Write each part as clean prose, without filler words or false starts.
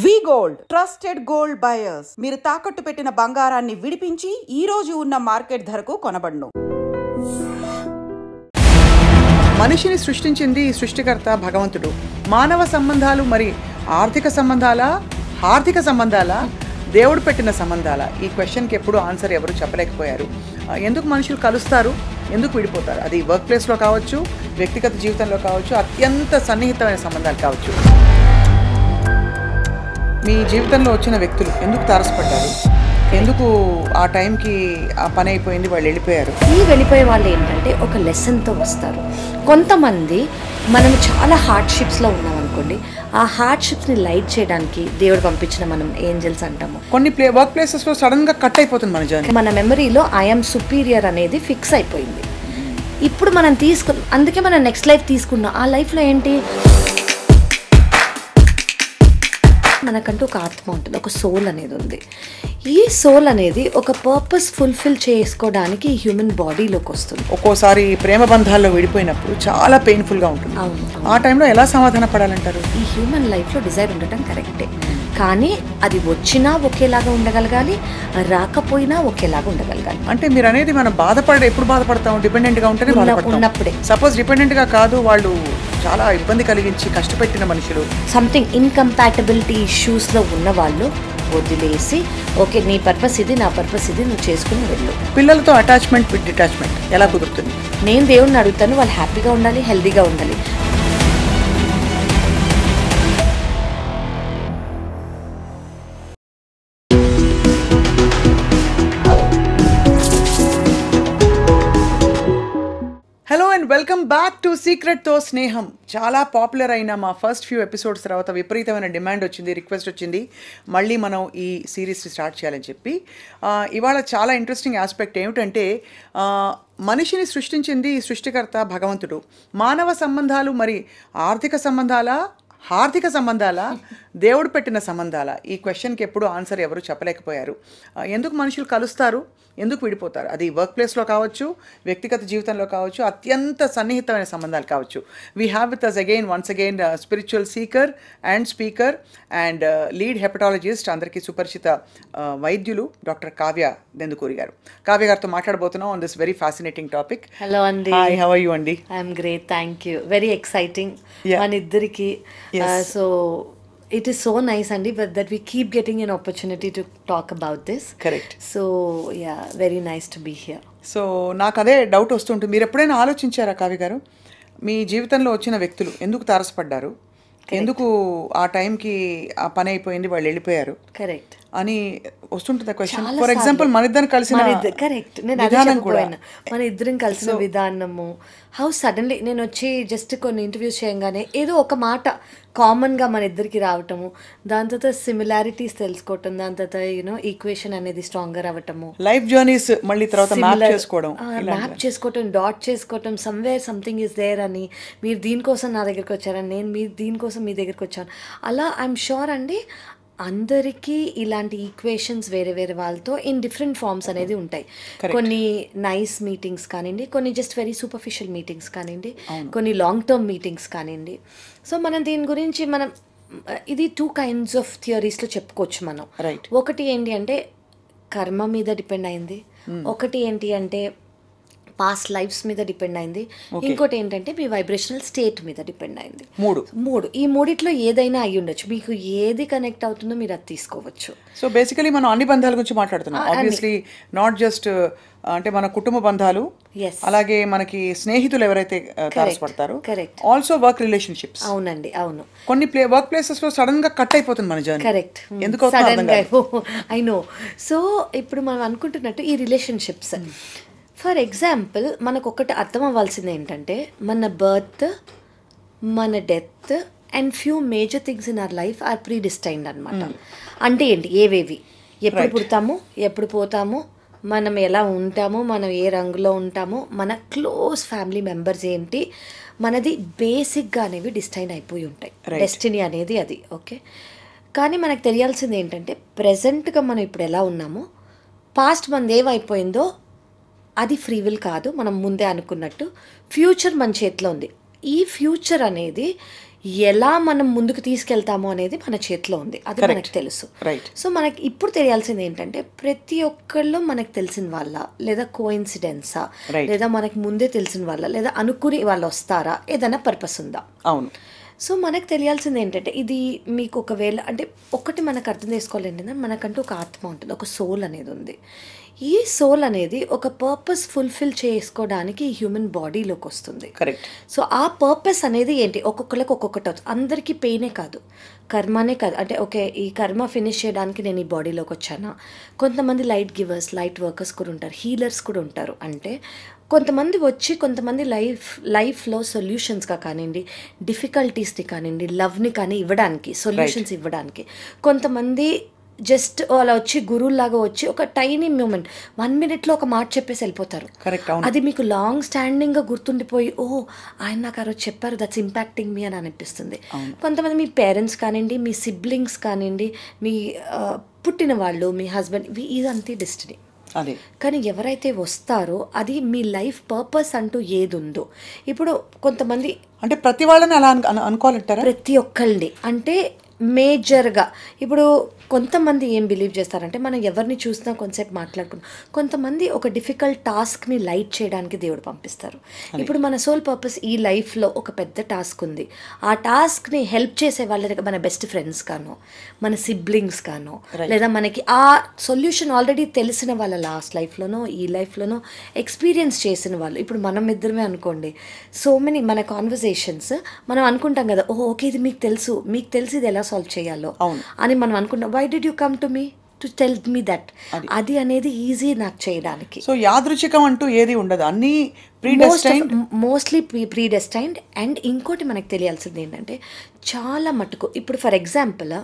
వి gold trusted gold buyers. మీరు తాకట్టు పెట్టిన బంగారాన్ని విడిపించి ఈ రోజు ఉన్న మార్కెట్ ధరకు కొనబడును. మనిషిని సృష్టించింది సృష్టికర్త భగవంతుడు. మానవ సంబంధాలు మరి ఆర్థిక సంబంధాలా దేవుడు పెట్టిన సంబంధాలా? ఈ క్వశ్చన్కి ఎప్పుడు ఆన్సర్ ఎవరు చెప్పలేకపోయారు. ఎందుకు మనుషులు కలుస్తారు, ఎందుకు విడిపోతారు? అది వర్క్ ప్లేస్లో కావచ్చు, వ్యక్తిగత జీవితంలో కావచ్చు, అత్యంత సన్నిహితమైన సంబంధాలు కావచ్చు. మీ జీవితంలో వచ్చిన వ్యక్తులు ఎందుకు తారసపడ్డారు, ఎందుకు ఆ టైంకి ఆ పని అయిపోయింది, వాళ్ళు వెళ్ళిపోయారు? ఈ వెళ్ళిపోయే వాళ్ళు ఏంటంటే ఒక లెసన్తో వస్తారు. కొంతమంది మనం చాలా హార్డ్షిప్స్లో ఉన్నాం అనుకోండి, ఆ హార్డ్షిప్స్ని లైట్ చేయడానికి దేవుడు పంపించిన మనం ఏంజల్స్ అంటాము. కొన్ని వర్క్ ప్లేసెస్లో సడన్గా కట్ అయిపోతుంది మన జర్నీ. మన మెమరీలో ఐఎమ్ సుపీరియర్ అనేది ఫిక్స్ అయిపోయింది. ఇప్పుడు మనం అందుకే మనం నెక్స్ట్ లైఫ్ తీసుకున్నాం. ఆ లైఫ్లో ఏంటి, మనకంటూ ఒక ఆత్మ ఉంటుంది, ఒక సోల్ అనేది ఉంది. ఈ సోల్ అనేది ఒక పర్పస్ ఫుల్ఫిల్ చేసుకోవడానికి ఈ హ్యూమన్ బాడీలోకి వస్తుంది. ఒక్కోసారి ప్రేమ బంధాల్లో విడిపోయినప్పుడు చాలా పెయిన్ఫుల్గా ఉంటుంది. ఆ టైంలో ఎలా సమాధాన పడాలంటారు? ఈ హ్యూమన్ లైఫ్లో డిజైర్ ఉండటం కరెక్టే, కానీ అది వచ్చినా ఒకేలాగా ఉండగలగాలి, రాకపోయినా ఒకేలాగా ఉండగలగాలి. అంటే మీరు అనేది మనం ఎప్పుడు బాధపడతాం? డిపెండెంట్గా ఉంటేనే ఉన్నప్పుడే. సపోజ్ డిపెండెంట్గా కాదు, వాళ్ళు చాలా ఇబ్బంది కలిగించి కష్టపెట్టిన మనుషులు, సంథింగ్ ఇన్కంపాటబిలిటీ ఇష్యూస్లో ఉన్న వాళ్ళు వదిలేసి, ఓకే నీ పర్పస్ ఇది, నా పర్పస్ ఇది, నువ్వు చేసుకుని వెళ్ళు. పిల్లలతో అటాచ్మెంట్ విత్ డిటాచ్మెంట్ ఎలా కుదురుతుంది? నేను దేవుడిని అడుగుతాను, వాళ్ళు హ్యాపీగా ఉండాలి, హెల్తీగా ఉండాలి. Hello and welcome back to సీక్రెట్తో స్నేహం. చాలా పాపులర్ అయిన మా ఫస్ట్ ఫ్యూ ఎపిసోడ్స్ తర్వాత విపరీతమైన డిమాండ్ వచ్చింది, రిక్వెస్ట్ వచ్చింది మళ్ళీ మనం ఈ సిరీస్ స్టార్ట్ చేయాలని చెప్పి. ఇవాళ చాలా ఇంట్రెస్టింగ్ ఆస్పెక్ట్ ఏమిటంటే, మనిషిని సృష్టించింది సృష్టికర్త భగవంతుడు. మానవ సంబంధాలు మరి ఆర్థిక సంబంధాలా దేవుడు పెట్టిన సంబంధాలా? ఈ క్వశ్చన్కి ఎప్పుడు ఆన్సర్ ఎవరు చెప్పలేకపోయారు. ఎందుకు మనుషులు కలుస్తారు, ఎందుకు విడిపోతారు? అది వర్క్ ప్లేస్లో కావచ్చు, వ్యక్తిగత జీవితంలో కావచ్చు, అత్యంత సన్నిహితమైన సంబంధాలు కావచ్చు. We have with us once again spiritual seeker and speaker and lead hepatologist, అందరికీ సుపరిచిత వైద్యులు డాక్టర్ కావ్య దెందుకూరి గారు. కావ్య గారితో మాట్లాడబోతున్నాం on this very fascinating topic. Hello అండి. హాయ్, హౌ ఆర్ యు అండి? I'm great, thank you. Very exciting మన ఇద్దరికి. So it is so nice andi that we keep getting an opportunity to talk about this. Correct. So yeah, very nice to be here. So నాకు అదే doubt వస్తుంటుంది, మీరు ఎప్పుడైనా ఆలోచించారా కావ్య గారు, మీ జీవితంలో వచ్చిన వ్యక్తులు ఎందుకు తారసపడ్డారు, ఎందుకు ఆ టైంకి ఆ పని అయిపోయింది, వాళ్ళు వెళ్ళిపోయారు కరెక్ట్ అని వస్తుంటుంది క్వశ్చన్. ఫర్ ఎగ్జాంపుల్ మన ఇద్దరం కలిసిన కరెక్ట్, నేను విధానం కూడా, మన ఇద్దరం కలిసిన విధానము, హౌ సడన్లీ నేను వచ్చి జస్ట్ కొన్ని ఇంటర్వ్యూస్ చేయగానే ఏదో ఒక మాట కామన్గా మన ఇద్దరికి రావటము, దాని తర్వాత సిమిలారిటీస్ తెలుసుకోవటం, దాని తర్వాత యూనో ఈక్వేషన్ అనేది స్ట్రాంగర్ అవ్వటము, లైఫ్ జర్నీస్ మళ్ళీ తర్వాత మ్యాప్ చేసుకోవటం, డాట్ చేసుకోవటం, సమ్వేర్ సంథింగ్ ఈస్ దేర్ అని, మీరు దీనికోసం నా దగ్గరికి వచ్చారని, నేను దీనికోసం మీ దగ్గరికి వచ్చాను. అలా ఐఎమ్ షూర్ అండి అందరికీ ఇలాంటి ఈక్వేషన్స్ వేరే వేరే వాళ్ళతో ఇన్ డిఫరెంట్ ఫార్మ్స్ అనేది ఉంటాయి. కొన్ని నైస్ మీటింగ్స్ కానివ్వండి, కొన్ని జస్ట్ వెరీ సూపర్ఫిషియల్ మీటింగ్స్ కానివ్వండి, కొన్ని లాంగ్ టర్మ్ మీటింగ్స్ కానివ్వండి. సో మనం దీని గురించి ఇది 2 kinds ఆఫ్ థియరీస్లో చెప్పుకోవచ్చు మనం. ఒకటి ఏంటి అంటే కర్మ మీద డిపెండ్ అయింది, ఒకటి ఏంటి అంటే పాస్ట్ లైఫ్స్ మీద డిపెండ్ అయింది, ఇంకోటి ఏంటంటే మీ వైబ్రేషనల్ స్టేట్ మీద డిపెండ్ అయింది. మూడు ఈ మూడిట్లో ఏదైనా అయ్యి ఉండొచ్చు, మీకు ఏది కనెక్ట్ అవుతుందో మీరు అది తీసుకోవచ్చు. సో బేసికలీ మనం అన్ని బంధాల గురించి మాట్లాడుతున్నాం, ఆబ్వియస్లీ నాట్ జస్ట్ అంటే మన కుటుంబ బంధాలు, అలాగే మనకి స్నేహితులు ఎవరైతే తారసపడతారో, ఆల్సో వర్క్ రిలేషన్షిప్స్. అవునండి, అవును. కొన్ని వర్క్ ప్లేసెస్ లో సడన్ గా కట్ అయిపోతుంది మన జర్నీ. కరెక్ట్, ఎందుకు ఐ నో. సో ఇప్పుడు మనం అనుకుంటున్నట్టు ఈ రిలేషన్షిప్స్, ఫర్ ఎగ్జాంపుల్ మనకు ఒకటి అర్థం అవ్వాల్సింది ఏంటంటే మన బర్త్, మన death and few major things in our life are predestined అనమాట. అంటే ఏంటి, ఏవేవి, ఎప్పుడు పుడతాము, ఎప్పుడు పోతాము, మనం ఎలా ఉంటాము, మనం ఏ రంగులో ఉంటాము, మన క్లోజ్ ఫ్యామిలీ మెంబర్స్ ఏంటి, మనది బేసిక్గా అనేవి డిస్టైన్ అయిపోయి ఉంటాయి. డెస్టినీ అనేది అది. ఓకే, కానీ మనకు తెలియాల్సింది ఏంటంటే ప్రజెంట్గా మనం ఇప్పుడు ఎలా ఉన్నామో, పాస్ట్ మనది ఏమైపోయిందో అది ఫ్రీ విల్ కాదు, మనం ముందే అనుకున్నట్టు. ఫ్యూచర్ మన చేతిలో ఉంది. ఈ ఫ్యూచర్ అనేది ఎలా మనం ముందుకు తీసుకెళ్తామో అనేది మన చేతిలో ఉంది, అది మనకు తెలుసు. రైట్. సో మనకి ఇప్పుడు తెలియాల్సింది ఏంటంటే ప్రతి ఒక్కళ్ళు మనకు తెలిసిన వాళ్ళ, లేదా కోఇన్సిడెన్సా, లేదా మనకు ముందే తెలిసిన వాళ్ళ, లేదా అనుకుని వాళ్ళు వస్తారా, ఏదైనా పర్పస్ ఉందా? అవును. సో మనకు తెలియాల్సింది ఏంటంటే ఇది మీకు ఒకవేళ అంటే ఒకటి మనకు అర్థం చేసుకోవాలి ఏంటంటే మనకంటూ ఒక ఆత్మ ఉంటుంది, ఒక సోల్ అనేది ఉంది. ఈ సోల్ అనేది ఒక పర్పస్ ఫుల్ఫిల్ చేసుకోవడానికి హ్యూమన్ బాడీలోకి వస్తుంది. కరెక్ట్. సో ఆ పర్పస్ అనేది ఏంటి, ఒక్కొక్కరికి ఒక్కొక్కటి అవుతుంది. అందరికీ పెయినే కాదు, కర్మనే కాదు. అంటే ఓకే ఈ కర్మ ఫినిష్ చేయడానికి నేను ఈ బాడీలోకి వచ్చానా. కొంతమంది లైట్ గివర్స్, లైట్ వర్కర్స్ కూడా ఉంటారు, హీలర్స్ కూడా ఉంటారు. అంటే కొంతమంది వచ్చి కొంతమంది లైఫ్లో సొల్యూషన్స్గా కానివ్వండి, డిఫికల్టీస్ని కానివ్వండి, లవ్ని కానీ ఇవ్వడానికి, సొల్యూషన్స్ ఇవ్వడానికి. కొంతమంది జస్ట్ అలా వచ్చి గురువులాగా వచ్చి ఒక టైనీ మూమెంట్ 1 minute ఒక మాట చెప్పేసి వెళ్ళిపోతారు. అది మీకు లాంగ్ స్టాండింగ్గా గుర్తుండిపోయి ఆయన నాకు ఆ రోజు చెప్పారు, దట్స్ ఇంపాక్టింగ్ మీ అని అనిపిస్తుంది. కొంతమంది మీ పేరెంట్స్ కానివ్వండి, మీ సిబ్లింగ్స్ కానివ్వండి, మీ పుట్టిన వాళ్ళు, మీ హస్బెండ్, ఇదంతే డెస్టినీ. కానీ ఎవరైతే వస్తారో అది మీ లైఫ్ పర్పస్ అంటూ ఏది ఉందో. ఇప్పుడు కొంతమంది అంటే ప్రతి వాళ్ళని అలా అనుకోవాలంటారా? ప్రతి ఒక్కళ్ళని అంటే మేజర్గా ఇప్పుడు కొంతమంది ఏం బిలీవ్ చేస్తారంటే మనం ఎవరిని చూసినా కొంతసేపు మాట్లాడుకున్నాం, కొంతమంది ఒక డిఫికల్ట్ టాస్క్ని లైట్ చేయడానికి దేవుడు పంపిస్తారు. ఇప్పుడు మన సోల్ పర్పస్ ఈ లైఫ్లో ఒక పెద్ద టాస్క్ ఉంది, ఆ టాస్క్ని హెల్ప్ చేసే వాళ్ళ దగ్గర మన బెస్ట్ ఫ్రెండ్స్ కానో, మన సిబ్లింగ్స్ కానో, లేదా మనకి ఆ సొల్యూషన్ ఆల్రెడీ తెలిసిన వాళ్ళ లాస్ట్ లైఫ్లోనో ఈ లైఫ్లోనో ఎక్స్పీరియన్స్ చేసిన వాళ్ళు. ఇప్పుడు మనం ఇద్దరమే అనుకోండి, సో మెనీ మన కాన్వర్సేషన్స్ మనం అనుకుంటాం కదా, ఓకే ఇది మీకు తెలుసు ఇది ఎలా సాల్వ్ చేయాలో అని మనం అనుకుంటాం. Why did you come to me to tell me that? అది అనేది ఈజీ నాకు చేయడానికి. సో యాదృచ్ఛికం అంటూ ఏది ఉండదు, అన్నీ మోస్ట్లీ ప్రీడెస్టైన్డ్. అండ్ ఇంకోటి మనకు తెలియాల్సింది ఏంటంటే చాలా మటుకు ఇప్పుడు ఫర్ ఎగ్జాంపుల్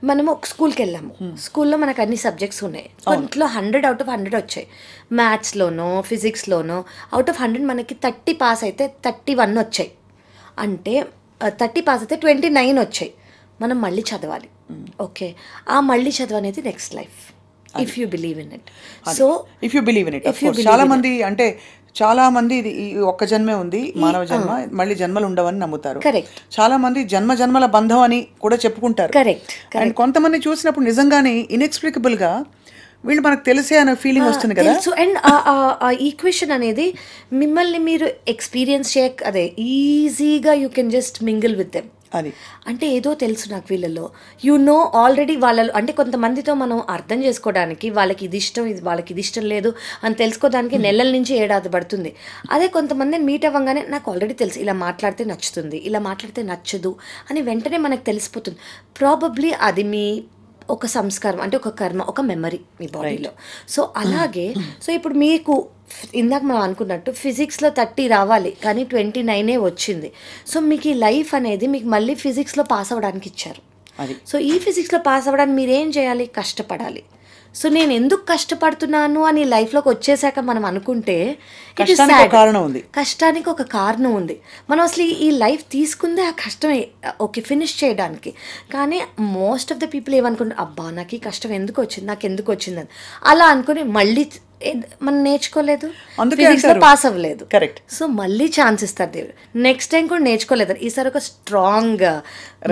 మనము ఒక స్కూల్కి వెళ్ళాము, స్కూల్లో మనకు అన్ని సబ్జెక్ట్స్ ఉన్నాయి, కొంట్లో 100 out of 100 వచ్చాయి. మ్యాథ్స్లోనో ఫిజిక్స్లోనో out of 100 మనకి 30 పాస్ అయితే 31 వచ్చాయి. అంటే 30 పాస్ అయితే 29 వచ్చాయి. మనం మళ్ళీ చదవాలి. ఓకే, ఆ మళ్ళీ చదువు అనేది next life, if you believe in it. So if you believe in it. చాలా మంది ఇది ఒక్క జన్మే ఉంది, మానవ జన్మ, మళ్ళీ జన్మలు ఉండవని నమ్ముతారు. కరెక్ట్. చాలా మంది జన్మల బంధం అని కూడా చెప్పుకుంటారు. కరెక్ట్. అండ్ కొంతమంది చూసినప్పుడు నిజంగానే ఇన్ఎక్స్ప్లికబుల్ గా వీళ్ళు మనకు తెలిసే అనే ఫీలింగ్ వస్తుంది కదా. అండ్ ఆ ఈక్వేషన్ అనేది మిమ్మల్ని మీరు ఎక్స్పీరియన్స్ అదే ఈజీగా you can just mingle with them. అది అంటే ఏదో తెలుసు నాకు వీళ్ళలో, ఆల్రెడీ వాళ్ళు అంటే కొంతమందితో మనం అర్థం చేసుకోవడానికి వాళ్ళకి ఇది ఇష్టం వాళ్ళకి ఇది ఇష్టం లేదు అని తెలుసుకోవడానికి నెలల నుంచి ఏడాది పడుతుంది. అదే కొంతమందిని మీట్ అవ్వగానే నాకు ఆల్రెడీ తెలుసు, ఇలా మాట్లాడితే నచ్చుతుంది, ఇలా మాట్లాడితే నచ్చదు అని వెంటనే మనకు తెలిసిపోతుంది. ప్రాబబ్లీ అది మీ ఒక సంస్కారం, అంటే ఒక కర్మ, ఒక మెమరీ మీ బాడీలో. సో అలాగే సో ఇప్పుడు మీకు ఇందాక మనం అనుకున్నట్టు ఫిజిక్స్లో 30 రావాలి కానీ 29 వచ్చింది. సో మీకు ఈ లైఫ్ అనేది మీకు మళ్ళీ ఫిజిక్స్లో పాస్ అవ్వడానికి ఇచ్చారు. సో ఈ ఫిజిక్స్లో పాస్ అవ్వడానికి మీరేం చేయాలి, కష్టపడాలి. సో నేను ఎందుకు కష్టపడుతున్నాను అని లైఫ్లోకి వచ్చేసాక మనం అనుకుంటే కష్టానికి ఒక కారణం ఉంది. మనం అసలు ఈ లైఫ్ తీసుకుందే ఆ కష్టమే ఓకే ఫినిష్ చేయడానికి. కానీ మోస్ట్ ఆఫ్ ద పీపుల్ ఏమనుకుంటారు, అబ్బా నాకు ఈ కష్టం ఎందుకు వచ్చింది, నాకు ఎందుకు వచ్చిందని అలా అనుకుని మళ్ళీ మనం నేర్చుకోలేదు, పాస్ అవ్వలేదు. కరెక్ట్. సో మళ్ళీ ఛాన్స్ ఇస్తారు దేవుడు, నెక్స్ట్ టైం కూడా నేర్చుకోలేదు. ఈసారి ఒక స్ట్రాంగ్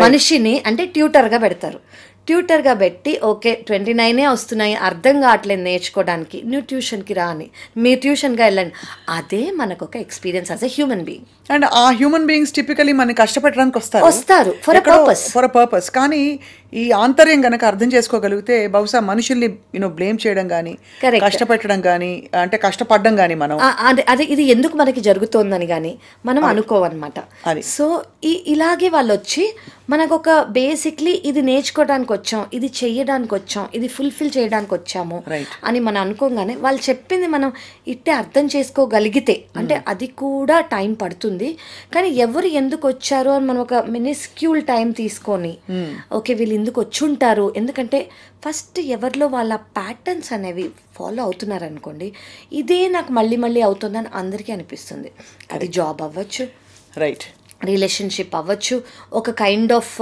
మనిషిని అంటే ట్యూటర్గా పెడతారు. ట్యూటర్గా పెట్టి ఓకే 29 వస్తున్నాయి, అర్థం కావట్లేదు నేర్చుకోవడానికి, నువ్వు ట్యూషన్కి రా అని మీరు ట్యూషన్గా వెళ్ళండి. అదే మనకు ఒక experience as a human being. And ఆ హ్యూమన్ బీయింగ్స్ టిపికలీ మనకి కష్టపెట్టడానికి వస్తారు ఫర్ అ పర్పస్. కానీ ఈ ఆంతర్యం కనుక అర్థం చేసుకోగలిగితే బహుశా మనుషుల్ని బ్లేమ్ చేయడం కానీ, కష్టపెట్టడం కానీ, అంటే కష్టపడడం కానీ మనం అదే ఇది ఎందుకు మనకి జరుగుతోందని కానీ మనం అనుకోవన్నమాట. సో ఇలాగే వాళ్ళు వచ్చి మనకు ఒక బేసిక్లీ ఇది నేర్చుకోవడానికి వచ్చాం, ఇది చెయ్యడానికి వచ్చాం, ఇది ఫుల్ఫిల్ చేయడానికి వచ్చాము అని మనం అనుకోగానే వాళ్ళు చెప్పింది మనం ఇట్టే అర్థం చేసుకోగలిగితే, అంటే అది కూడా టైం పడుతుంది. కానీ ఎవరు ఎందుకు వచ్చారు అని మనం ఒక మినిస్క్యూల్ టైం తీసుకొని ఓకే వీళ్ళు ఎందుకు వచ్చి ఉంటారు, ఎందుకంటే ఫస్ట్ ఎవరిలో వాళ్ళ ప్యాటర్న్స్ అనేవి ఫాలో అవుతున్నారు అనుకోండి, ఇదే నాకు మళ్ళీ మళ్ళీ అవుతుందని అందరికీ అనిపిస్తుంది. అది జాబ్ అవ్వచ్చు, రైట్, రిలేషన్షిప్ అవ్వచ్చు, ఒక కైండ్ ఆఫ్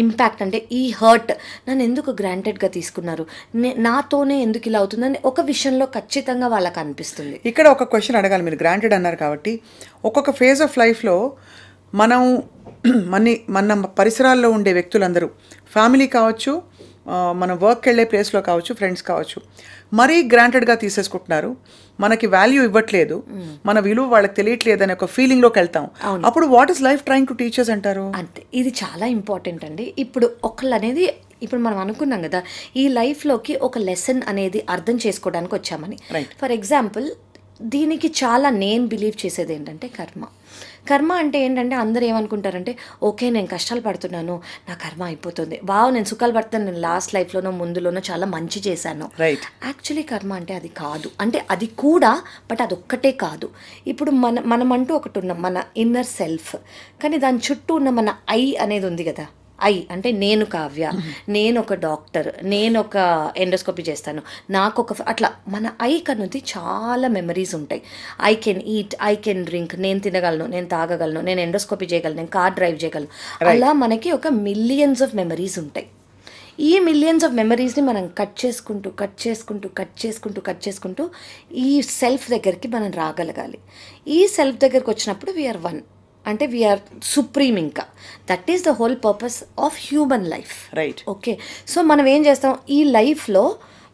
ఇంపాక్ట్, అంటే ఈ హర్ట్ నన్ను ఎందుకు గ్రాంటెడ్గా తీసుకున్నారు, నాతోనే ఎందుకు ఇలా అవుతుందని ఒక విషయంలో ఖచ్చితంగా వాళ్ళకి అనిపిస్తుంది. ఇక్కడ ఒక క్వశ్చన్ అడగాలి, మీరు గ్రాంటెడ్ అన్నారు కాబట్టి ఒక్కొక్క ఫేజ్ ఆఫ్ లైఫ్లో మనం మన పరిసరాల్లో ఉండే వ్యక్తులందరూ ఫ్యామిలీ కావచ్చు, మనం వర్క్కి వెళ్ళే ప్లేస్లో కావచ్చు, ఫ్రెండ్స్ కావచ్చు, మరీ గ్రాంటెడ్గా తీసేసుకుంటున్నారు, మనకి వాల్యూ ఇవ్వట్లేదు, మన విలువ వాళ్ళకి తెలియట్లేదు అనే ఒక ఫీలింగ్లోకి వెళ్తాం. అప్పుడు what is life trying to teachers అంటారు? అంతే, ఇది చాలా ఇంపార్టెంట్ అండి. ఇప్పుడు ఒకళ్ళు అనేది ఇప్పుడు మనం అనుకున్నాం కదా, ఈ లైఫ్లోకి ఒక లెసన్ అనేది అర్థం చేసుకోవడానికి వచ్చామని. ఫర్ ఎగ్జాంపుల్, దీనికి చాలా నేను బిలీవ్ చేసేది ఏంటంటే కర్మ అంటే ఏంటంటే అందరూ ఏమనుకుంటారంటే, ఓకే నేను కష్టాలు పడుతున్నాను, నా కర్మ అయిపోతుంది, నేను సుఖాలు పడుతున్నాను, నేను లాస్ట్ లైఫ్లోనో ముందులోనో చాలా మంచి చేశాను. యాక్చువల్లీ కర్మ అంటే అది కాదు. అంటే అది కూడా, బట్ అది ఒక్కటే కాదు. ఇప్పుడు మనమంటూ ఒకటి ఉన్నాం, మన ఇన్నర్ సెల్ఫ్, కానీ దాని చుట్టూ ఉన్న మన ఐ అనేది ఉంది కదా. అంటే నేను కావ్య, నేను ఒక డాక్టర్, నేను ఒక ఎండోస్కోపీ చేస్తాను, అట్లా మన ఐ కనుది చాలా మెమరీస్ ఉంటాయి. I can eat, I can drink, నేను తినగలను, నేను తాగగలను, నేను ఎండోస్కోపీ చేయగలను, నేను కార్ డ్రైవ్ చేయగలను. అలా మనకి ఒక మిలియన్స్ ఆఫ్ మెమరీస్ ఉంటాయి. ఈ మిలియన్స్ ఆఫ్ మెమరీస్ని మనం కట్ చేసుకుంటూ ఈ సెల్ఫ్ దగ్గరికి మనం రాగలగాలి. ఈ సెల్ఫ్ దగ్గరికి వచ్చినప్పుడు వీఆర్ వన్, అంటే వీఆర్ సుప్రీం. ఇంకా that is the whole purpose of human life. Okay, so మనం ఏం చేస్తాం ఈ లైఫ్లో,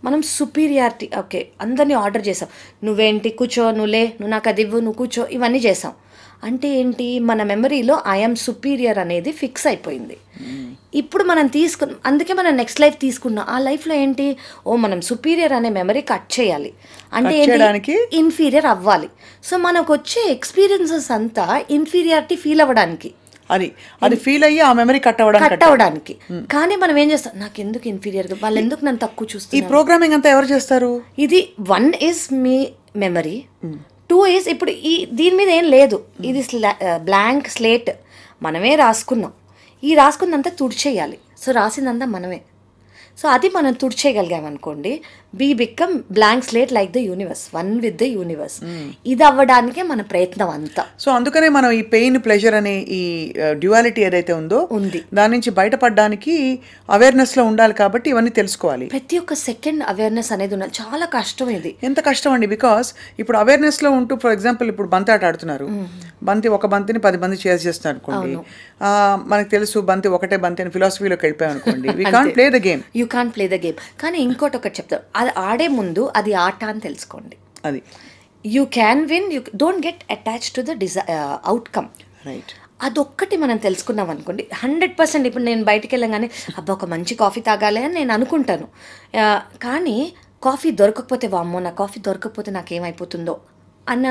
మనం సుపీరియారిటీ, ఓకే అందరినీ ఆర్డర్ చేసాం, నువ్వేంటి కూర్చో, నువ్వు నాకు అది ఇవ్వు, నువ్వు కూర్చో, ఇవన్నీ చేసాం. అంటే ఏంటి, మన మెమరీలో ఐఎమ్ సుపీరియర్ అనేది ఫిక్స్ అయిపోయింది. ఇప్పుడు మనం అందుకే మనం నెక్స్ట్ లైఫ్ తీసుకున్నాం. ఆ లైఫ్లో ఏంటి, మనం సుపీరియర్ అనే మెమరీ కట్ చేయాలి, అంటే ఏంటి, ఇన్ఫీరియర్ అవ్వాలి. సో మనకు వచ్చే ఎక్స్పీరియన్సెస్ అంతా ఇన్ఫీరియారిటీ ఫీల్ అవ్వడానికి, అది ఫీల్ అయ్యి ఆ మెమరీ కట్ అవ్వడానికి. కానీ మనం ఏం చేస్తాం, నాకు ఎందుకు ఇన్ఫీరియర్, వాళ్ళు ఎందుకు నన్ను తక్కువ చూస్తారు. ఈ ప్రోగ్రామింగ్ అంతా ఎవరు చేస్తారు? ఇది 1 ఈజ్ మీ మెమరీ, 2 ఈజ్ ఇప్పుడు దీని మీద ఏం లేదు, ఇది బ్లాంక్ స్లేట్, మనమే రాసుకున్నాం. ఈ రాసుకుందంతా తుడిచేయాలి. సో రాసిందంతా మనమే. సో అది మనం తుడిచేయగలిగామనుకోండి, be become blank slate like the universe, one with the universe. ఇది అవ్వడానికే మన ప్రయత్నం అంతా. సో అందుకనే మనం ఈ పెయిన్, ప్లెజర్ అనే ఈ డ్యువాలిటీ ఏదైతే ఉందో దాని నుంచి బయటపడడానికి అవేర్నెస్లో ఉండాలి. కాబట్టి ఇవన్నీ తెలుసుకోవాలి. ప్రతి ఒక్క సెకండ్ అవేర్నెస్ అనేది ఉండాలి. చాలా కష్టం ఇది. ఎంత కష్టం అండి, బికాస్ ఇప్పుడు అవేర్నెస్లో ఉంటూ, ఫర్ ఎగ్జాంపుల్ ఇప్పుడు బంతి ఆట ఆడుతున్నారు, ఒక బంతిని 10 మంది చేజ్ చేస్తున్నారు అనుకోండి, మనకు తెలుసు బంతి ఒకటే బంతి అని ఫిలాసఫీలోకి వెళ్ళిపోయాం అనుకోండి, we can't play the game. You can't play the game. కానీ ఇంకోటి ఒకటి చెప్తారు, అది ఆడే ముందు అది ఆట అని తెలుసుకోండి. అది you can win, you don't get attach to the outcome. అదొక్కటి మనం తెలుసుకున్నాం అనుకోండి, 100%. ఇప్పుడు నేను బయటికి వెళ్ళగానే ఒక మంచి కాఫీ తాగాలి అని నేను అనుకుంటాను, కానీ కాఫీ దొరకకపోతే, వామ్మో నా కాఫీ దొరకకపోతే నాకేమైపోతుందో అన్న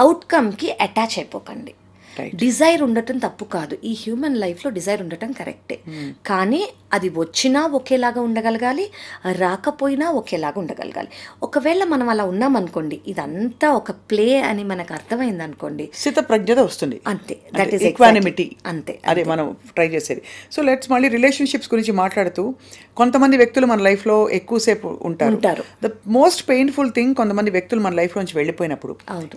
అవుట్కమ్కి అటాచ్ అయిపోకండి. డిజైర్ ఉండటం తప్పు కాదు, ఈ హ్యూమన్ లైఫ్లో డిజైర్ ఉండటం కరెక్టే, కానీ అది వచ్చినా ఒకేలాగా ఉండగలగాలి, రాకపోయినా ఒకేలాగా ఉండగలగాలి. ఒకవేళ మనం అలా ఉన్నామనుకోండి, ఇదంతా ఒక ప్లే అని మనకు అర్థమైంది అనుకోండి, స్థితప్రజ్ఞత వస్తుంది. అంతే, దట్ ఈస్ ఈక్వానిమిటీ. అంతే, అదే మనం ట్రై చేసేది. సో లెట్స్ మళ్ళీ రిలేషన్షిప్స్ గురించి మాట్లాడుతూ, కొంతమంది వ్యక్తులు మన లైఫ్లో ఎక్కువసేపు ఉంటారు. ద మోస్ట్ పెయిన్ఫుల్ థింగ్, కొంతమంది వ్యక్తులు మన లైఫ్ నుంచి వెళ్ళిపోయినప్పుడు,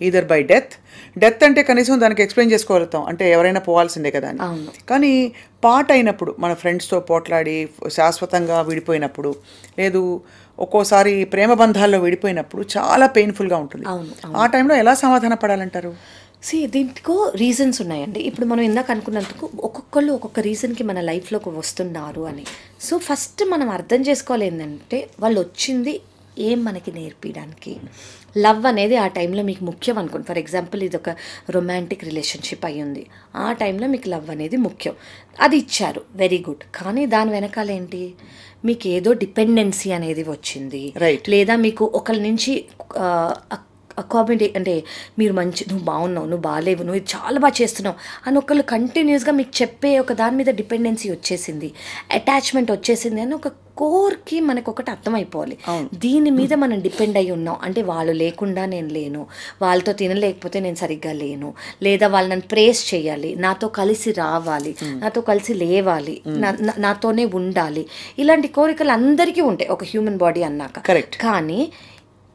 ఈదర్ బై డెత్ అంటే కనీసం దానికి ఎక్స్ప్లెయిన్ చేసుకోగలుగుతాం, అంటే ఎవరైనా పోవాల్సిందే కదా అని. కానీ పార్ట్ అయినప్పుడు, మన ఫ్రెండ్స్తో పోట్లాడి శాశ్వతంగా విడిపోయినప్పుడు, లేదు ఒక్కోసారి ప్రేమ బంధాల్లో విడిపోయినప్పుడు చాలా పెయిన్ఫుల్గా ఉంటుంది. ఆ టైంలో ఎలా సమాధాన పడాలంటారు? దీంట్లో రీజన్స్ ఉన్నాయండి. ఇప్పుడు మనం ఇందాక అనుకున్నందుకు ఒక్కొక్కళ్ళు ఒక్కొక్క రీజన్కి మన లైఫ్లోకి వస్తున్నారు అని. సో ఫస్ట్ మనం అర్థం చేసుకోవాలి ఏంటంటే, వాళ్ళు వచ్చింది ఏం మనకి నేర్పించడానికి. లవ్ అనేది ఆ టైంలో మీకు ముఖ్యం అనుకోండి. ఫర్ ఎగ్జాంపుల్, ఇది ఒక రొమాంటిక్ రిలేషన్షిప్ అయ్యింది, ఆ టైంలో మీకు లవ్ అనేది ముఖ్యం, అది ఇచ్చారు, వెరీ గుడ్. కానీ దాని వెనకాల ఏంటి, మీకు ఏదో డిపెండెన్సీ అనేది వచ్చింది, లేదా మీకు ఒకరి నుంచి అంటే మీరు నువ్వు బాగున్నావు, నువ్వు బాగాలేవు, నువ్వు ఇది చాలా బాగా చేస్తున్నావు అని ఒకళ్ళు కంటిన్యూస్గా మీకు చెప్పే ఒక దాని మీద డిపెండెన్సీ వచ్చేసింది, అటాచ్మెంట్ వచ్చేసింది అని ఒక కోర్కి మనకు ఒకటి అర్థమైపోవాలి. దీని మీద మనం డిపెండ్ అయి ఉన్నాం అంటే, వాళ్ళు లేకుండా నేను లేను, వాళ్ళతో తినలేకపోతే నేను సరిగ్గా లేను, లేదా వాళ్ళు నన్ను ప్రేస్ చేయాలి, నాతో కలిసి రావాలి, నాతో కలిసి లేవాలి, నాతోనే ఉండాలి, ఇలాంటి కోరికలు అందరికీ ఉంటాయి ఒక హ్యూమన్ బాడీ అన్నాక. కానీ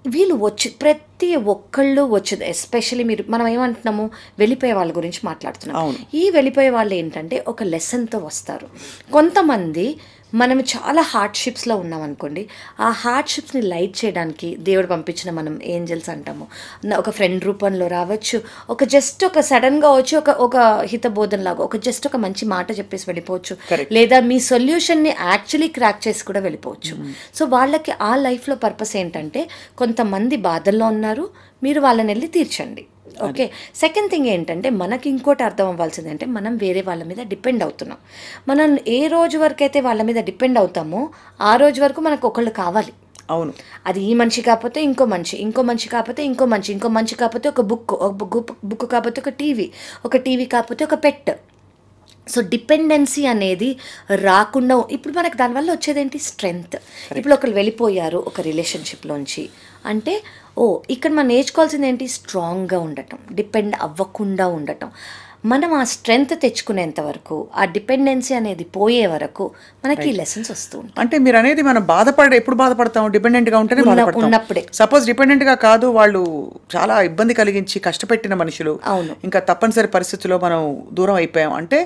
వీళ్ళు ప్రతి ఒక్కళ్ళు వచ్చేది, ఎస్పెషల్లీ మనం ఏమంటున్నాము, వెళ్ళిపోయే వాళ్ళ గురించి మాట్లాడుతున్నాం. ఈ వెళ్ళిపోయే వాళ్ళు ఏంటంటే ఒక లెసన్తో వస్తారు. కొంతమంది మనం చాలా హార్డ్షిప్స్లో ఉన్నాం అనుకోండి, ఆ హార్డ్షిప్స్ని లైట్ చేయడానికి దేవుడు పంపించిన మనం ఏంజల్స్ అంటాము. ఒక ఫ్రెండ్ రూపంలో రావచ్చు, జస్ట్ ఒక సడన్గా వచ్చి ఒక హితబోధనలాగా జస్ట్ ఒక మంచి మాట చెప్పేసి వెళ్ళిపోవచ్చు, లేదా మీ సొల్యూషన్ని యాక్చువల్లీ క్రాక్ చేసి కూడా వెళ్ళిపోవచ్చు. సో వాళ్ళకి ఆ లైఫ్లో పర్పస్ ఏంటంటే, కొంతమంది బాధల్లో ఉన్నారు, మీరు వాళ్ళని వెళ్ళి తీర్చండి. ఓకే, సెకండ్ థింగ్ ఏంటంటే, మనకి ఇంకోటి అర్థం అవ్వాల్సింది అంటే, మనం వేరే వాళ్ళ మీద డిపెండ్ అవుతున్నాం. మనం ఏ రోజు వరకు అయితే వాళ్ళ మీద డిపెండ్ అవుతామో ఆ రోజు వరకు మనకు ఒకళ్ళు కావాలి. అవును, అది ఈ మనిషి కాకపోతే ఇంకో మనిషి కాకపోతే ఇంకో మనిషి కాకపోతే ఒక బుక్ కాకపోతే ఒక టీవీ కాకపోతే ఒక పెట్. సో డిపెండెన్సీ అనేది రాకుండా ఇప్పుడు మనకు దానివల్ల వచ్చేదేంటి, స్ట్రెంగ్త్. ఇప్పుడు ఒకరు వెళ్ళిపోయారు ఒక రిలేషన్షిప్లోంచి అంటే, ఇక్కడ మనం నేర్చుకోవాల్సింది ఏంటి, స్ట్రాంగ్గా ఉండటం, డిపెండ్ అవ్వకుండా ఉండటం. మనం ఆ స్ట్రెంగ్త్ తెచ్చుకునేంత వరకు, ఆ డిపెండెన్సీ అనేది పోయే వరకు మనకి లెసన్స్ వస్తూ ఉంటాయి. అంటే మీరు అనేది మనం ఎప్పుడు బాధపడతాం, డిపెండెంట్గా ఉంటేనే ఉన్నప్పుడే. సపోజ్ డిపెండెంట్గా కాదు, వాళ్ళు చాలా ఇబ్బంది కలిగించి కష్టపెట్టిన మనుషులు, అవును, ఇంకా తప్పనిసరి పరిస్థితుల్లో మనం దూరం అయిపోయాం అంటే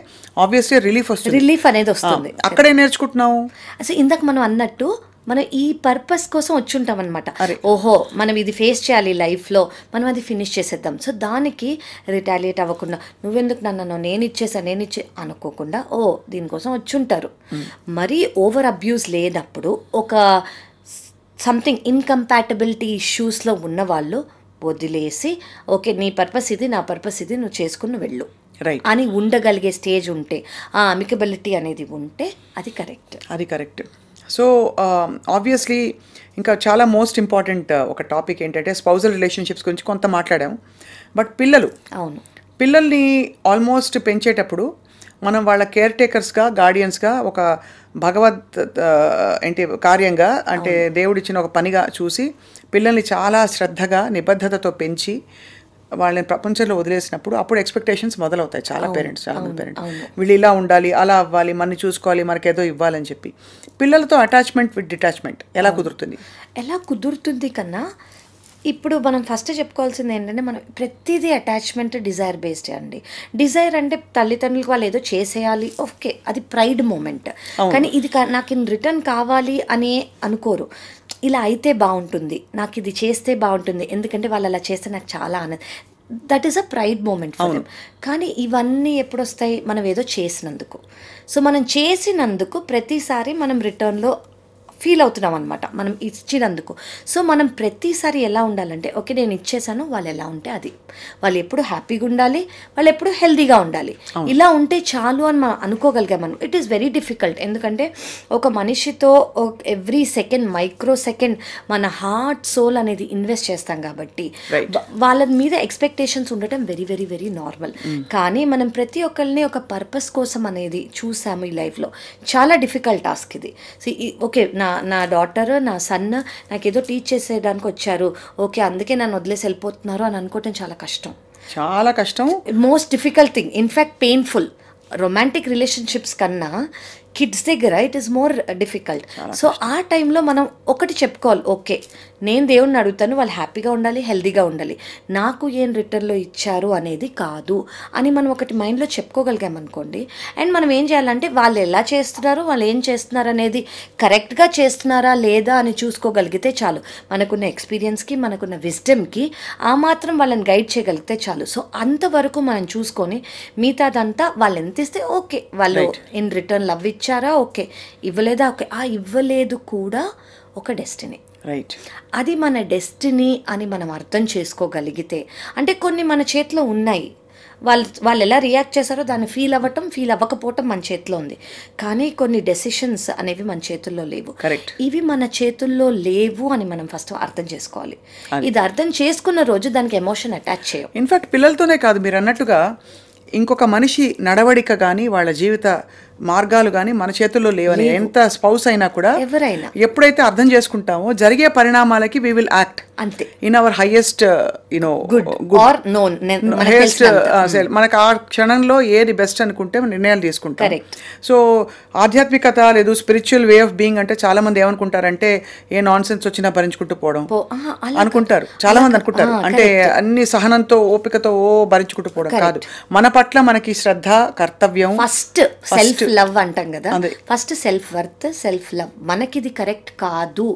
ఆబ్వియస్లీ రిలీఫ్ అనేది వస్తుంది. అక్కడే నేర్చుకుంటున్నాము. అసలు ఇందాక మనం అన్నట్టు మనం ఈ పర్పస్ కోసం వచ్చి ఉంటాం అనమాట. ఓహో, మనం ఇది ఫేస్ చేయాలి లైఫ్లో, మనం అది ఫినిష్ చేసేద్దాం. సో దానికి రిటాలియేట్ అవ్వకుండా, నువ్వెందుకు నన్ను నేను ఇచ్చే అనుకోకుండా దీనికోసం వచ్చి ఉంటారు. మరీ ఓవర్ అబ్యూస్ లేనప్పుడు, ఒక సంథింగ్ ఇన్కంపాటబిలిటీ ఇష్యూస్లో ఉన్న వాళ్ళు వదిలేసి, ఓకే నీ పర్పస్ ఇది, నా పర్పస్ ఇది, నువ్వు చేసుకుని వెళ్ళు అని ఉండగలిగే స్టేజ్ ఉంటే, ఆ అమికబిలిటీ అనేది ఉంటే అది కరెక్ట్. సో ఆబ్వియస్లీ ఇంకా చాలా మోస్ట్ ఇంపార్టెంట్ ఒక టాపిక్ ఏంటంటే, స్పౌజల్ రిలేషన్షిప్స్ గురించి కొంత మాట్లాడాము. బట్ పిల్లల్ని ఆల్మోస్ట్ పెంచేటప్పుడు మనం వాళ్ళ కేర్ టేకర్స్గా, గార్డియన్స్గా, ఒక కార్యంగా అంటే దేవుడిచ్చిన ఒక పనిగా చూసి పిల్లల్ని చాలా శ్రద్ధగా, నిబద్ధతతో పెంచి వాళ్ళని ప్రపంచంలో వదిలేసినప్పుడు అప్పుడు ఎక్స్పెక్టేషన్స్ మొదలవుతాయి. చాలా మంది పేరెంట్స్ వీళ్ళు ఇలా ఉండాలి, అలా అవ్వాలి, మనని చూసుకోవాలి, మనకేదో ఇవ్వాలని చెప్పి. పిల్లలతో అటాచ్మెంట్ విత్ డిటాచ్మెంట్ ఎలా కుదురుతుంది కన్నా, ఇప్పుడు మనం ఫస్ట్ చెప్పుకోవాల్సింది ఏంటంటే, మనం ప్రతిదీ అటాచ్మెంట్ డిజైర్ బేస్డ్ అండి. డిజైర్ అంటే తల్లిదండ్రులకు వాళ్ళు ఏదో చేసేయాలి, ఓకే, అది ప్రైడ్ మూమెంట్. కానీ ఇది నాకు ఇన్ రిటర్న్ కావాలి అని అనుకోరు. ఇలా అయితే బాగుంటుంది, నాకు ఇది చేస్తే బాగుంటుంది, ఎందుకంటే వాళ్ళు అలా చేస్తే నాకు చాలా ఆనందం. That is a pride moment for them. కానీ ఇవన్నీ ఎప్పుడు వస్తాయి, మనం ఏదో చేసినందుకు. సో మనం చేసినందుకు ప్రతిసారి మనం రిటర్న్లో ఫీల్ అవుతున్నాం అనమాట, మనం ఇచ్చినందుకు. సో మనం ప్రతిసారి ఎలా ఉండాలంటే, ఓకే నేను ఇచ్చేసాను, వాళ్ళు ఎలా ఉంటే అది, వాళ్ళు ఎప్పుడు హ్యాపీగా ఉండాలి, వాళ్ళు ఎప్పుడు హెల్తీగా ఉండాలి, ఇలా ఉంటే చాలు అని మనం అనుకోగలిగాం. మనం ఇట్ ఈస్ వెరీ డిఫికల్ట్. ఎందుకంటే ఒక మనిషితో ఎవ్రీ సెకండ్, మైక్రో సెకండ్ మన హార్ట్, సోల్ అనేది ఇన్వెస్ట్ చేస్తాం కాబట్టి వాళ్ళ మీద ఎక్స్పెక్టేషన్స్ ఉండటం వెరీ వెరీ వెరీ నార్మల్. కానీ మనం ప్రతి ఒక్కరిని ఒక పర్పస్ కోసం అనేది చూసాము ఈ లైఫ్లో. చాలా డిఫికల్ట్ టాస్క్ ఇది. ఓకే, నా డాటర్, నా సన్ నాకు ఏదో టీచ్ చేసేయడానికి వచ్చారు, ఓకే అందుకే నన్ను వదిలేసి వెళ్ళిపోతున్నారు అని అనుకోవటం చాలా కష్టం. Most difficult thing, in fact painful. Romantic relationships కన్నా కిడ్స్ దగ్గర it is more difficult. So ఆ టైంలో మనం ఒకటి చెప్పుకోవాలి, ఓకే నేను దేవుణ్ణి అడుగుతాను, వాళ్ళు హ్యాపీగా ఉండాలి, హెల్తీగా ఉండాలి, నాకు ఏం రిటర్న్లో ఇచ్చారు అనేది కాదు అని మనం ఒకటి మైండ్లో చెప్పుకోగలిగామనుకోండి. అండ్ మనం ఏం చేయాలంటే, వాళ్ళు ఎలా చేస్తున్నారు, వాళ్ళు ఏం చేస్తున్నారు అనేది కరెక్ట్గా చేస్తున్నారా లేదా అని చూసుకోగలిగితే చాలు. మనకున్న ఎక్స్పీరియన్స్కి, మనకున్న విజ్డమ్కి ఆ మాత్రం వాళ్ళని గైడ్ చేయగలిగితే చాలు. సో అంతవరకు మనం చూసుకొని మిగతాదంతా వాళ్ళు ఎంత ఇస్తే ఓకే, వాళ్ళు ఇన్ రిటర్న్ లవ్ ఇచ్చారా, ఓకే, ఇవ్వలేదా, ఓకే, ఆ ఇవ్వలేదు కూడా ఒక డెస్టినీ. అది మన డెస్టినీ అని మనం అర్థం చేసుకోగలిగితే, అంటే కొన్ని మన చేతిలో ఉన్నాయి, వాళ్ళు ఎలా రియాక్ట్ చేశారో దాన్ని ఫీల్ అవ్వకపోవటం మన చేతిలో ఉంది. కానీ కొన్ని డెసిషన్స్ అనేవి మన చేతుల్లో లేవు. ఇవి మన చేతుల్లో లేవు అని మనం ఫస్ట్ అర్థం చేసుకోవాలి. ఇది అర్థం చేసుకున్న రోజు దానికి ఎమోషన్ అటాచ్ చేయం. ఇన్ఫాక్ట్ పిల్లలతోనే కాదు, మీరు అన్నట్టుగా ఇంకొక మనిషి నడవడిక కానీ, వాళ్ళ జీవిత మార్గాలు కానీ మన చేతుల్లో లేవని ఎంత స్పౌస్ అయినా కూడా, ఎవరైనా ఎప్పుడైతే అర్థం చేసుకుంటామో జరిగే పరిణామాలకి వి విల్ యాక్ట్ అంతే ఇన్ అవర్ హైయెస్ట్ మనకు ఆ క్షణంలో ఏది బెస్ట్ అనుకుంటే నిర్ణయాలు తీసుకుంటాం. సో ఆధ్యాత్మికత లేదు, స్పిరిచువల్ వే ఆఫ్ బీయింగ్ అంటే చాలా మంది ఏమనుకుంటారంటే, ఏ నాన్ సెన్స్ వచ్చినా భరించుకుంటూ పోవడం అనుకుంటారు. చాలా మంది అనుకుంటారు అంటే అన్ని సహనంతో, ఓపికతో భరించుకుంటూ పోవడం కాదు. మన పట్ల మనకి శ్రద్ధ, కర్తవ్యం, ఫస్ట్ సెల్ఫ్ లవ్ అంటాం కదా, first self worth, self love. మనకి ఇది కరెక్ట్ కాదు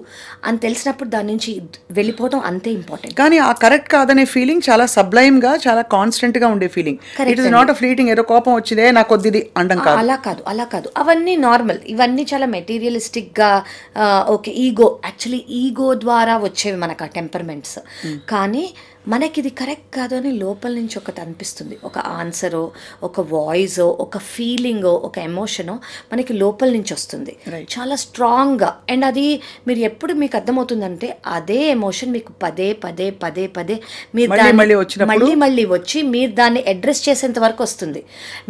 అని తెలిసినప్పుడు దాని నుంచి వెళ్ళిపోవడం అంతే ఇంపార్టెంట్. కానీ ఆ కరెక్ట్ కాదనే ఫీలింగ్ చాలా సబ్లైమ్ గా, చాలా కాన్స్టెంట్ గా ఉండే feeling. It is not a fleeting, ఏదో కోపం వచ్చిందే నాకు కొద్దిది అండం కాదు. అలా కాదు, అవన్నీ నార్మల్. ఇవన్నీ చాలా మెటీరియలిస్టిక్ గా, ఓకే ఈగో, యాక్చువల్లీ ఈగో ద్వారా వచ్చేవి మనకు ఆ టెంపర్మెంట్స్. కానీ మనకి ఇది కరెక్ట్ కాదు అని లోపల నుంచి ఒకటి అనిపిస్తుంది. ఒక ఆన్సరో, ఒక వాయిసో, ఒక ఫీలింగో, ఒక ఎమోషనో మనకి లోపల నుంచి వస్తుంది చాలా స్ట్రాంగ్గా. అండ్ అది మీరు ఎప్పుడు మీకు అర్థమవుతుందంటే అదే ఎమోషన్ మీకు పదే పదే పదే పదే మీరు మళ్ళీ వచ్చి మీరు దాన్ని అడ్రస్ చేసేంత వరకు వస్తుంది.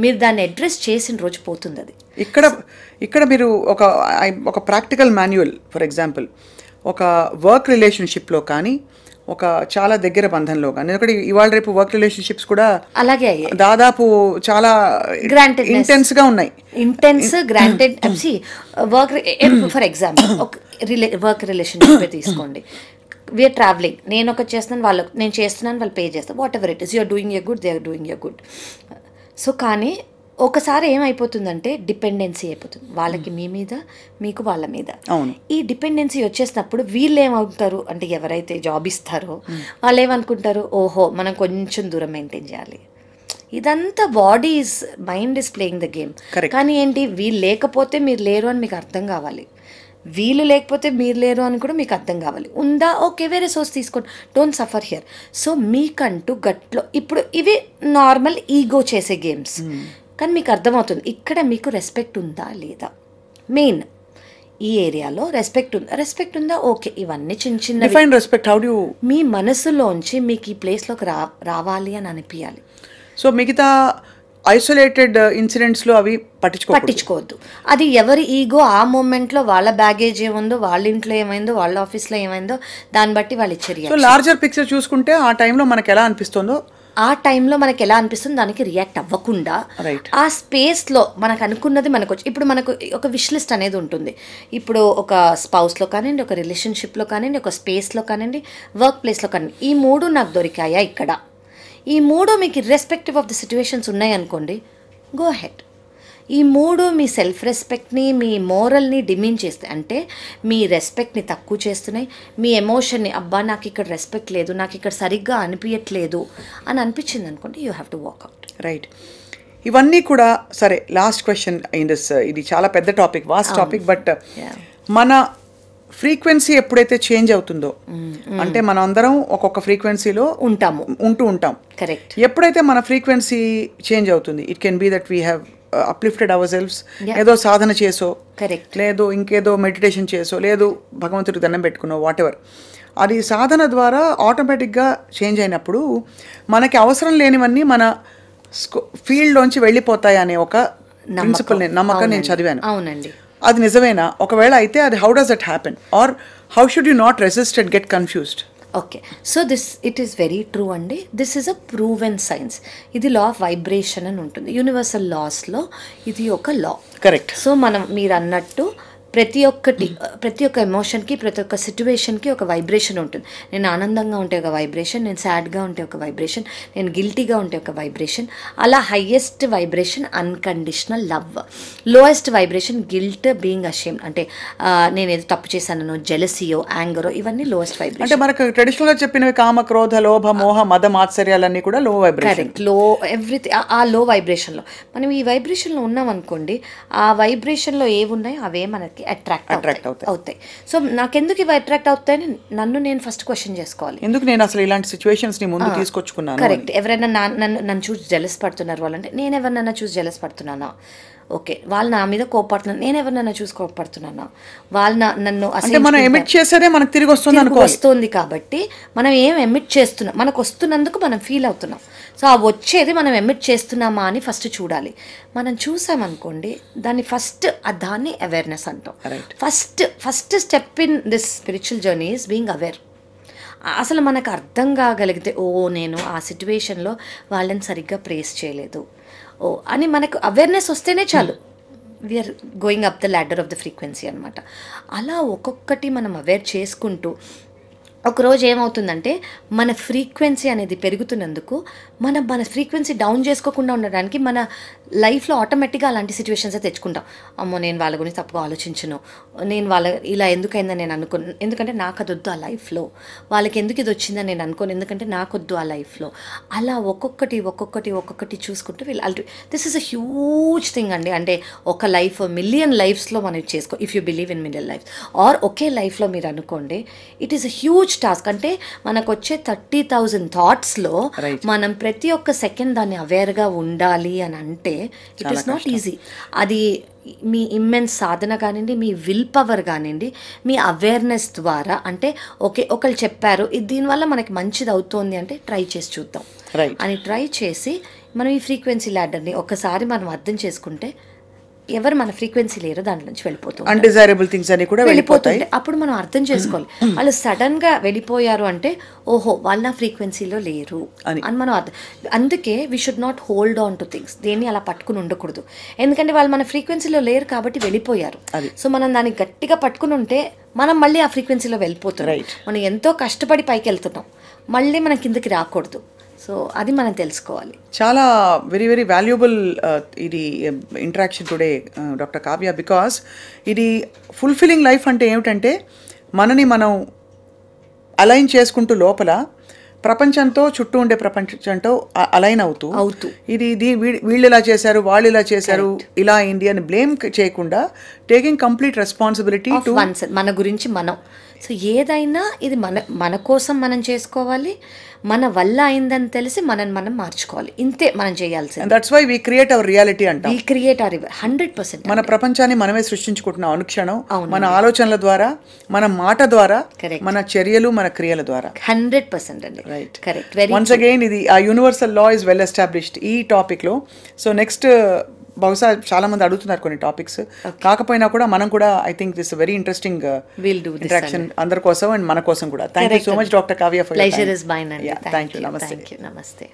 మీరు దాన్ని అడ్రస్ చేసిన రోజు పోతుంది అది. ఇక్కడ మీరు ఒక ప్రాక్టికల్ మాన్యువల్, ఫర్ ఎగ్జాంపుల్ ఒక వర్క్ రిలేషన్షిప్లో కానీ, ఒక చాలా దగ్గర బంధంలో కానీ, ఎందుకంటే ఇవాళ రేపు వర్క్ రిలేషన్షిప్స్ కూడా అలాగే దాదాపు చాలా ఇంటెన్స్ గా ఉన్నాయి. Intense granted work. For example ఒక వర్క్ రిలేషన్షిప్ తీసుకోండి. వీఆర్ ట్రావెలింగ్, నేను ఒకటి చేస్తున్నాను, నేను చేస్తున్నాను, వాళ్ళు పే చేస్తాను, whatever it is, you're doing a good, they are doing a good. So కానీ ఒకసారి ఏమైపోతుందంటే డిపెండెన్సీ అయిపోతుంది, వాళ్ళకి మీ మీద, మీకు వాళ్ళ మీద. ఈ డిపెండెన్సీ వచ్చేసినప్పుడు వీళ్ళు ఏమవుతారు అంటే, ఎవరైతే జాబ్ ఇస్తారో వాళ్ళు ఏమనుకుంటారు, ఓహో మనం కొంచెం దూరం మెయింటైన్ చేయాలి. ఇదంతా mind is playing the game. కానీ ఏంటి, వీళ్ళు లేకపోతే మీరు లేరు అని మీకు అర్థం కావాలి, వీళ్ళు లేకపోతే మీరు లేరు అని కూడా మీకు అర్థం కావాలి. ఉందా, ఓకే వేరే సోర్స్ తీసుకోండి, డోంట్ సఫర్ హియర్. సో మీకంటూ గట్లో ఇప్పుడు ఇవి నార్మల్ ఈగో చేసే గేమ్స్. కానీ మీకు అర్థమవుతుంది ఇక్కడ మీకు రెస్పెక్ట్ ఉందా లేదా, మెయిన్ ఈ ఏరియాలో రెస్పెక్ట్ ఉందా, ఓకే ఇవన్నీ చిన్న రెస్పెక్ట్. హౌ డు మీ మనసులోంచి మీకు ఈ ప్లేస్లోకి రావాలి అని అనిపించాలి. సో మిగతా ఐసోలేటెడ్ ఇన్సిడెంట్స్లో అవి పట్టించుకోవద్దు. అది ఎవరి ఈగో ఆ మూమెంట్లో, వాళ్ళ బ్యాగేజ్ ఏముందో, వాళ్ళ ఇంట్లో ఏమైందో, వాళ్ళ ఆఫీస్లో ఏమైందో, దాన్ని బట్టి వాళ్ళు ఇచ్చే. సో లార్జర్ పిక్చర్ చూసుకుంటే ఆ టైంలో మనకు ఎలా అనిపిస్తుందో, దానికి రియాక్ట్ అవ్వకుండా ఆ స్పేస్లో మనకు అనుకున్నది మనకు వచ్చి, ఇప్పుడు మనకు ఒక విష్ లిస్ట్ అనేది ఉంటుంది. ఇప్పుడు ఒక స్పౌస్లో కానివ్వండి, ఒక రిలేషన్షిప్లో కానివ్వండి, ఒక స్పేస్లో కానివ్వండి, వర్క్ ప్లేస్లో కానివ్వండి, ఈ 3 నాకు దొరికాయా ఇక్కడ, ఈ 3 మీకు ఇర్రెస్పెక్టివ్ ఆఫ్ ది సిచ్యువేషన్స్ ఉన్నాయి అనుకోండి, గో హెడ్. ఈ 3 మీ సెల్ఫ్ రెస్పెక్ట్ని, మీ మోరల్ని డిమిన్ చేస్తాయి. అంటే మీ రెస్పెక్ట్ని తక్కువ చేస్తున్నాయి, మీ ఎమోషన్ని, అబ్బా నాకు ఇక్కడ రెస్పెక్ట్ లేదు, నాకు ఇక్కడ సరిగ్గా అనిపించట్లేదు అని అనిపించింది అనుకోండి, you have to walk out. Right. ఇవన్నీ కూడా సరే. లాస్ట్ క్వశ్చన్ ఇన్ దిస్, ఇది చాలా పెద్ద టాపిక్, వాస్ట్ టాపిక్. బట్ మన ఫ్రీక్వెన్సీ ఎప్పుడైతే చేంజ్ అవుతుందో, అంటే మనం అందరం ఒక్కొక్క ఫ్రీక్వెన్సీలో ఉంటూ ఉంటాం. కరెక్ట్. ఎప్పుడైతే మన ఫ్రీక్వెన్సీ చేంజ్ అవుతుంది, it can be that we have uplifted ourselves, ఏదో సాధన చేసో, లేదు ఇంకేదో మెడిటేషన్ చేసో, లేదు భగవంతుడికి దండం పెట్టుకున్నో, వాట్ ఎవర్, అది సాధన ద్వారా ఆటోమేటిక్గా చేంజ్ అయినప్పుడు మనకి అవసరం లేనివన్నీ మన ఫీల్డ్లోంచి వెళ్ళిపోతాయి అనే ఒక ప్రిన్సిపల్, నమ్మకం నేను చదివాను. అవునండి. అది నిజమేనా? ఒకవేళ అయితే అది how does that happen, or how should you not resist and get confused? Okay, so it is very true అండి. This is a proven science. ఇది లా ఆఫ్ వైబ్రేషన్ అని ఉంటుంది. యూనివర్సల్ లాస్లో ఇది ఒక లా. కరెక్ట్. సో మీరు అన్నట్టు ప్రతి ఒక్క ఎమోషన్కి, ప్రతి ఒక్క సిచ్యువేషన్కి ఒక వైబ్రేషన్ ఉంటుంది. నేను ఆనందంగా ఉంటే ఒక వైబ్రేషన్, నేను సాడ్గా ఉంటే ఒక వైబ్రేషన్, నేను గిల్టీగా ఉంటే ఒక వైబ్రేషన్. అలా highest vibration unconditional love, lowest vibration guilt, being ashamed, అంటే నేను ఏదో తప్పు చేశానో, జెలసీయో, యాంగరో, ఇవన్నీ లోయెస్ట్ వైబ్రేషన్. అంటే మనకు ట్రెడిషనల్గా చెప్పినవి కామ, క్రోధ, లోభ, మోహ, మద, మాత్సర్యాలన్నీ కూడా లో వైబ్రేషన్. కరెక్ట్. ఎవ్రీథింగ్ ఆ లో వైబ్రేషన్లో. మనం ఈ వైబ్రేషన్లో ఉన్నాం అనుకోండి, ఆ వైబ్రేషన్లో ఏమున్నాయో అవే మనకి అట్రాక్ట్ అవుతాయి. సో నాకెందుకు ఇవి అట్రాక్ట్ అవుతాయని నన్ను నేను ఫస్ట్ క్వశ్చన్ చేసుకోవాలి. ఎందుకు నేను అసలు ఇలాంటి సిచ్యువేషన్స్ ని ముందు తీసుకొచ్చుకున్నాను? కరెక్ట్. ఎవరైనా నన్ను చూసి జెలస్ పడుతున్నారు వాళ్ళంటే, నేను ఎవరినైనా చూసి జెలస్ పడుతున్నానా? ఓకే, వాళ్ళు నా మీద కోపడుతున్నారు, నేను ఎవరినైనా చూసి కోపడుతున్నానా? వాళ్ళు నన్ను అసలు మనం ఎమిట్ చేసేదే మనకు తిరిగి వస్తుంది కాబట్టి మనం ఏం ఎమిట్ చేస్తున్నాం, మనకు వస్తున్నందుకు మనం ఫీల్ అవుతున్నాం. సో ఆ వచ్చేది మనం ఎమిట్ చేస్తున్నామా అని ఫస్ట్ చూడాలి. మనం చూసామనుకోండి, దాన్ని అవేర్నెస్ అంటాం. First step in this spiritual journey is being aware. అసలు మనకు అర్థం కాగలిగితే, నేను ఆ సిచ్యువేషన్లో వాళ్ళని సరిగ్గా ప్రేస్ చేయలేదు అని మనకు అవేర్నెస్ వస్తేనే చాలు, we're going up the ladder of the frequency అనమాట. అలా ఒక్కొక్కటి మనం అవేర్ చేసుకుంటూ ఒకరోజు ఏమవుతుందంటే మన ఫ్రీక్వెన్సీ అనేది పెరుగుతున్నందుకు మన ఫ్రీక్వెన్సీ డౌన్ చేసుకోకుండా ఉండడానికి మన లైఫ్లో ఆటోమేటిక్గా అలాంటి సిచ్యువేషన్స్ తెచ్చుకుంటాం. అమ్మో నేను వాళ్ళ గురించి తప్పుగా ఆలోచించను, నేను వాళ్ళ ఇలా ఎందుకైందని నేను అనుకోను, ఎందుకంటే నాకు అది వద్దు ఆ లైఫ్లో, వాళ్ళకి ఎందుకు ఇది వచ్చిందని నేను అనుకోను, ఎందుకంటే నాకు వద్దు ఆ లైఫ్లో. అలా ఒక్కొక్కటి చూసుకుంటూ వీళ్ళు this is a huge thing అండి. అంటే ఒక లైఫ్ మిలియన్ లైఫ్స్లో మనం చేసుకో, if you believe in million life or ఒకే లైఫ్లో మీరు అనుకోండి, it is a huge task. అంటే మనకు వచ్చే 30,000 థాట్స్లో మనం ప్రతి ఒక్క సెకండ్ దాన్ని అవేర్గా ఉండాలి అని అంటే ఇట్ ఈస్ నాట్ ఈజీ. అది మీ ఇమ్మెన్స్ సాధన కానివ్వండి, మీ విల్ పవర్ కానివ్వండి, మీ అవేర్నెస్ ద్వారా. అంటే ఒకళ్ళు చెప్పారు ఇది దీనివల్ల మనకి మంచిది అవుతుంది అంటే ట్రై చేసి చూద్దాం అని ట్రై చేసి మనం ఈ ఫ్రీక్వెన్సీ ల్యాడర్ని ఒకసారి మనం అర్థం చేసుకుంటే ఎవరు మన ఫ్రీక్వెన్సీ లేరు దాంట్లో నుంచి వెళ్ళిపోతుంది, అన్డిజైరబుల్ థింగ్స్ అని కూడా వెళ్ళిపోతాయి. అప్పుడు మనం అర్థం చేసుకోవాలి. వాళ్ళు సడన్ గా వెళ్ళిపోయారు అంటే ఓహో వాళ్ళు నా ఫ్రీక్వెన్సీలో లేరు అని మనం అందుకే we should not hold on to things. దేన్ని అలా పట్టుకుని ఉండకూడదు, ఎందుకంటే వాళ్ళు మన ఫ్రీక్వెన్సీలో లేరు కాబట్టి వెళ్ళిపోయారు. సో మనం దాన్ని గట్టిగా పట్టుకుని ఉంటే మనం మళ్ళీ ఆ ఫ్రీక్వెన్సీలో వెళ్ళిపోతున్నాం. మనం ఎంతో కష్టపడి పైకి వెళ్తున్నాం, మళ్ళీ మనం కిందకి రాకూడదు. సో అది మనం తెలుసుకోవాలి. చాలా వెరీ వెరీ వాల్యుబుల్ ఇది interaction today doctor Kavya, because ఇది ఫుల్ఫిల్లింగ్ లైఫ్ అంటే ఏమిటంటే మనని మనం అలైన్ చేసుకుంటూ లోపల ప్రపంచంతో చుట్టూ ఉండే ప్రపంచంతో అలైన్ అవుతూ ఇది వీళ్ళు ఇలా చేశారు, వాళ్ళు ఇలా చేశారు, ఇలా అయింది అని బ్లేమ్ చేయకుండా టేకింగ్ కంప్లీట్ రెస్పాన్సిబిలిటీ టు మన గురించి మనం. సో ఏదైనా ఇది మన కోసం మనం చేసుకోవాలి, మన వల్ల అయిందని తెలిసి మనం మార్చుకోవాలి. ఇంతే మనం చేయాల్సింది. That's why we create our reality అంటాం. We create our 100%. మన ప్రపంచాన్ని మనమే సృష్టించుకుంటున్నాం అనుక్షణం, మన ఆలోచనల ద్వారా, మన మాట ద్వారా, మన చర్యలు, మన క్రియల ద్వారా. 100% అండి. Right, correct. వన్స్ అగైన్ ఇది ఆ universal law is well established ఈ టాపిక్ లో. సో నెక్స్ట్ బహుశా చాలా మంది అడుగుతున్నారు కొన్ని టాపిక్స్, కాకపోయినా కూడా మనం కూడా I think this very interesting interaction అందరి కోసం అండ్ మన కోసం కూడా. Thank you so much doctor Kavya for pleasure is mine అండి. Thank you. నమస్తే. నమస్తే.